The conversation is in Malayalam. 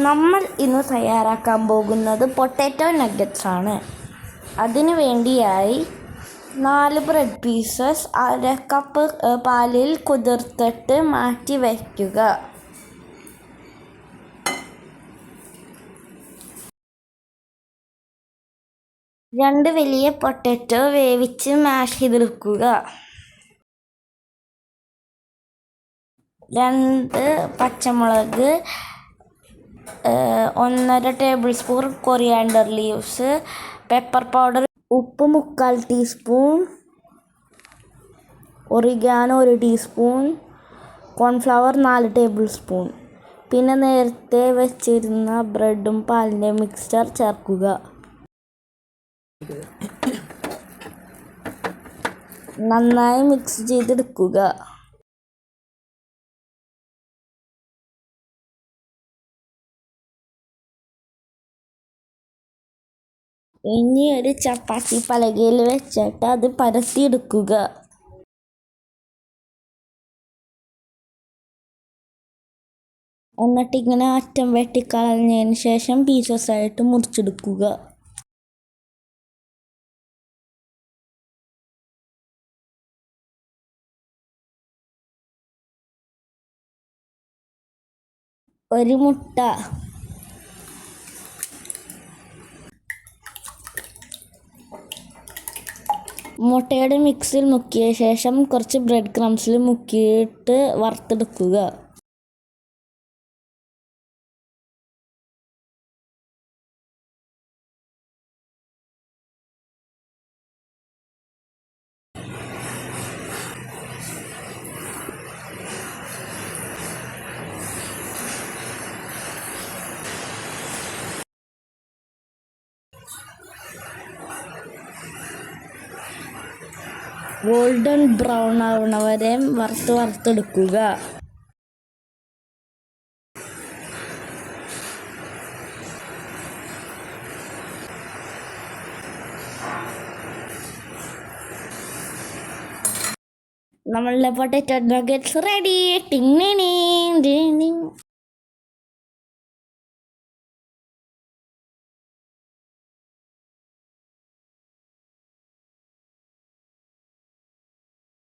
നമ്മൾ ഇന്ന് തയ്യാറാക്കാൻ പോകുന്നത് പൊട്ടാറ്റോ നഗറ്റ്സ് ആണ്. അതിനു വേണ്ടിയായി 4 ബ്രെഡ് പീസസ് 1/2 കപ്പ് പാലിൽ കുതിർത്തിട്ട് മാറ്റി വയ്ക്കുക. രണ്ട് വലിയ പൊട്ടാറ്റോ വേവിച്ച് മാഷ് ചെയ്തെടുക്കുക. 2 പച്ചമുളക്, 1.5 table spoon coriander leaves, pepper powder, ഉപ്പ് 3/4 teaspoon, oregano 1 teaspoon, cornflour 4 table spoon. പിന്നെ നേരത്തെ വെച്ചിരുന്ന ബ്രെഡും പാലിൻ്റെ മിക്സ്ചർ ചേർക്കുക. നന്നായി മിക്സ് ചെയ്തെടുക്കുക. ഇനി ഒരു ചപ്പാത്തി പലകയിൽ വെച്ചിട്ട് അത് പരത്തിയെടുക്കുക. എന്നിട്ടിങ്ങനെ അറ്റം വെട്ടിക്കളഞ്ഞതിന് ശേഷം പീസസ് ആയിട്ട് മുറിച്ചെടുക്കുക. ഒരു മുട്ട, മുട്ടയുടെ മിക്സിൽ മുക്കിയ ശേഷം കുറച്ച് ബ്രെഡ് ക്രംസിൽ മുക്കിയിട്ട് വറുത്തെടുക്കുക. ഗോൾഡൻ ബ്രൗൺ ആവണ വരെ വറുത്തെടുക്കുക. നമ്മളുടെ പൊട്ടാറ്റോ നഗറ്റ്സ് റെഡി. ടിങ് ടിങ് ടിങ്.